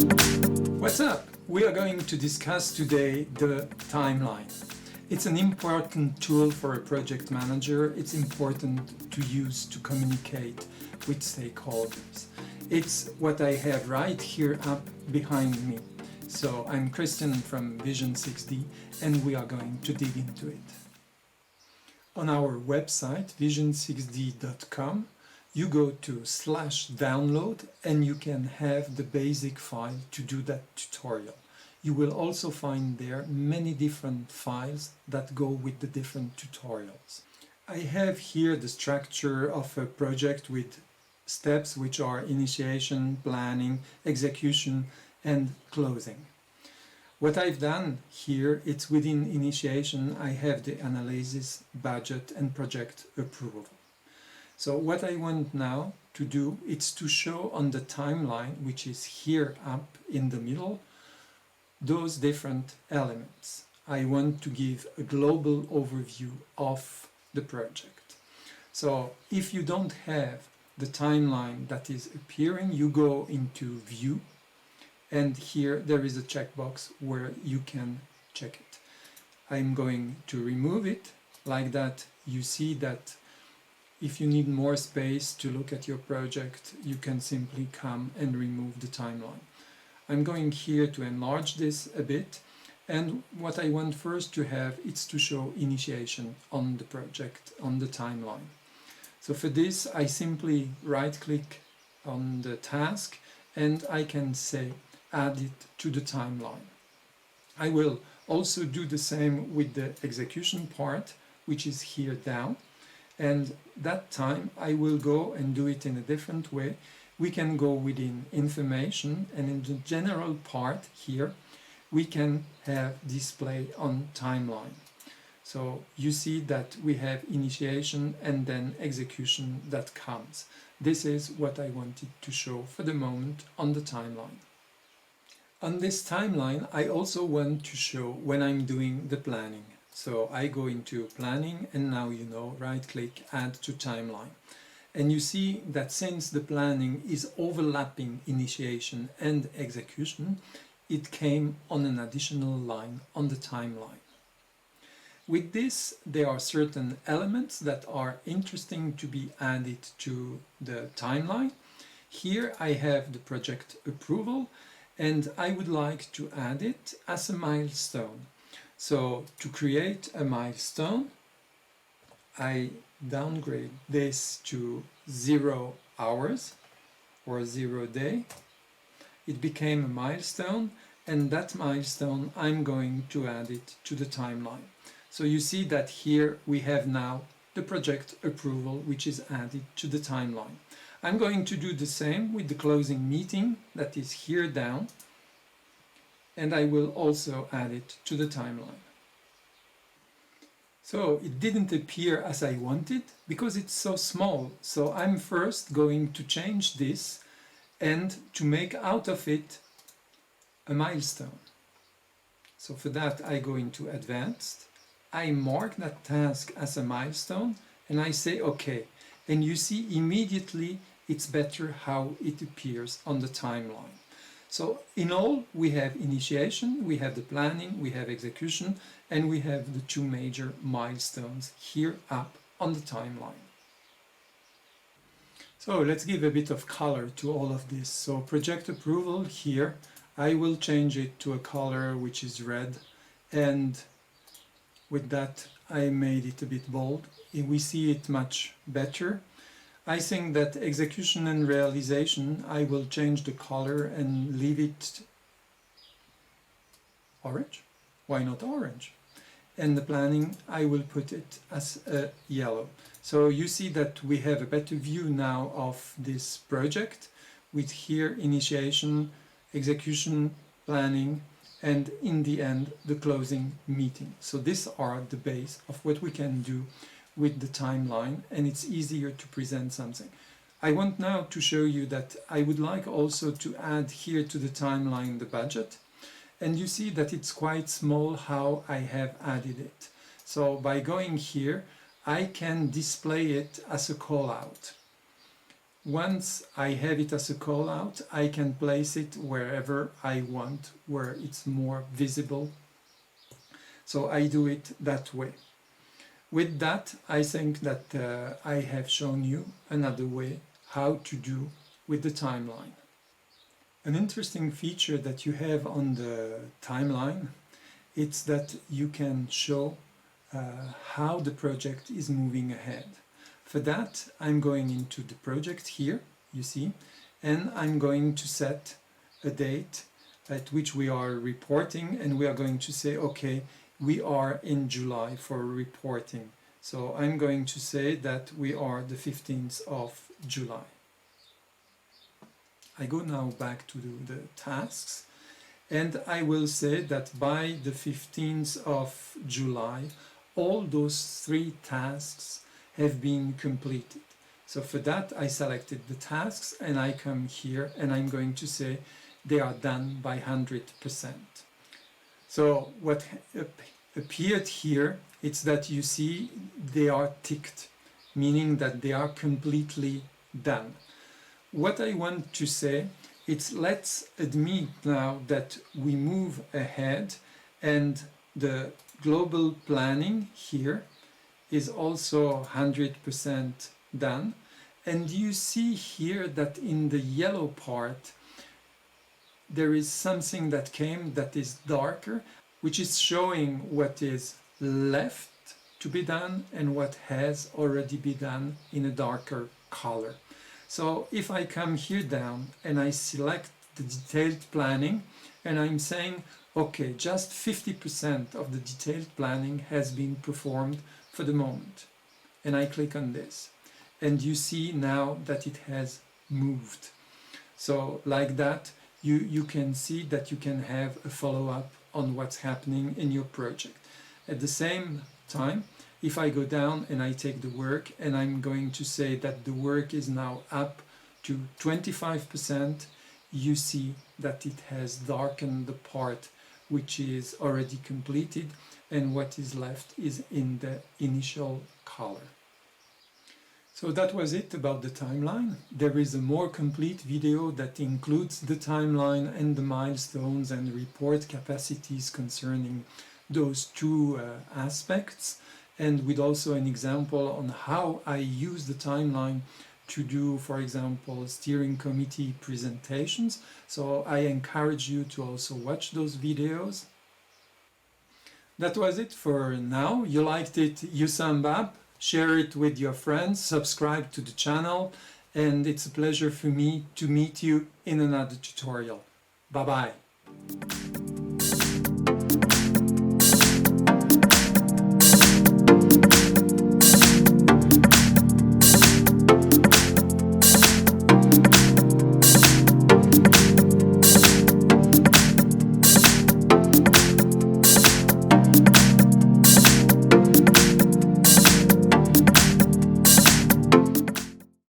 What's up? We are going to discuss today the timeline. It's an important tool for a project manager. It's important to use to communicate with stakeholders. It's what I have right here up behind me. So I'm Christian from Vision 6D and we are going to dig into it. On our website vision6d.com you go to /download and you can have the basic file to do that tutorial. You will also find there many different files that go with the different tutorials. I have here the structure of a project with steps which are initiation, planning, execution and closing. What I've done here, it's within initiation, I have the analysis, budget and project approval. So what I want now to do is to show on the timeline, which is here up in the middle, those different elements. I want to give a global overview of the project. So if you don't have the timeline that is appearing, you go into View, and here there is a checkbox where you can check it. I'm going to remove it. Like that, you see that if you need more space to look at your project, you can simply come and remove the timeline. I'm going here to enlarge this a bit, and what I want first to have is to show initiation on the project, on the timeline. So for this I simply right-click on the task and I can say add it to the timeline. I will also do the same with the execution part, which is here down. And that time I will go and do it in a different way. We can go within information, and in the general part here we can have display on timeline. So you see that we have initiation and then execution that comes. This is what I wanted to show for the moment on the timeline. On this timeline I also want to show when I'm doing the planning. So I go into planning and now you know, right click, add to timeline. And you see that since the planning is overlapping initiation and execution, it came on an additional line on the timeline. With this, there are certain elements that are interesting to be added to the timeline. Here I have the project approval and I would like to add it as a milestone. So to create a milestone, I downgrade this to 0 hours or 0 day. It became a milestone, and that milestone I'm going to add it to the timeline. So you see that here we have now the project approval which is added to the timeline. I'm going to do the same with the closing meeting that is here down, and I will also add it to the timeline. So it didn't appear as I wanted because it's so small. So I'm first going to change this and to make out of it a milestone. So for that I go into Advanced. I mark that task as a milestone and I say OK. And you see immediately it's better how it appears on the timeline. So in all, we have initiation, we have the planning, we have execution, and we have the two major milestones here up on the timeline. So let's give a bit of color to all of this. So project approval here, I will change it to a color which is red, and with that I made it a bit bold. We see it much better. I think that execution and realization, I will change the color and leave it orange. Why not orange? And the planning, I will put it as a yellow. So you see that we have a better view now of this project with here initiation, execution, planning, and in the end the closing meeting. So these are the base of what we can do with the timeline, and it's easier to present something. I want now to show you that I would like also to add here to the timeline the budget, and you see that it's quite small how I have added it. So by going here I can display it as a call out. Once I have it as a callout, I can place it wherever I want, where it's more visible. So I do it that way. With that, I think that I have shown you another way how to do with the timeline. An interesting feature that you have on the timeline, it's that you can show how the project is moving ahead. For that, I'm going into the project here, you see, and I'm going to set a date at which we are reporting, and we are going to say, okay, we are in July for reporting. So I'm going to say that we are the 15th of July. I go now back to the tasks, and I will say that by the 15th of July, all those 3 tasks have been completed. So for that, I selected the tasks, and I come here and I'm going to say they are done by 100%. So what appeared here, it's that you see they are ticked, meaning that they are completely done. What I want to say, it's let's admit now that we move ahead and the global planning here is also 100% done. And you see here that in the yellow part there is something that came that is darker, which is showing what is left to be done and what has already been done in a darker color. So if I come here down and I select the detailed planning and I'm saying, okay, just 50% of the detailed planning has been performed for the moment. And I click on this. And you see now that it has moved. So like that, you can see that you can have a follow-up on what's happening in your project. At the same time, if I go down and I take the work and I'm going to say that the work is now up to 25%, you see that it has darkened the part which is already completed, and what is left is in the initial color. So that was it about the timeline. There is a more complete video that includes the timeline and the milestones and report capacities concerning those 2 aspects, and with also an example on how I use the timeline to do, for example, steering committee presentations. So I encourage you to also watch those videos. That was it for now. You liked it, you thumb up, share it with your friends, subscribe to the channel, and it's a pleasure for me to meet you in another tutorial. Bye bye.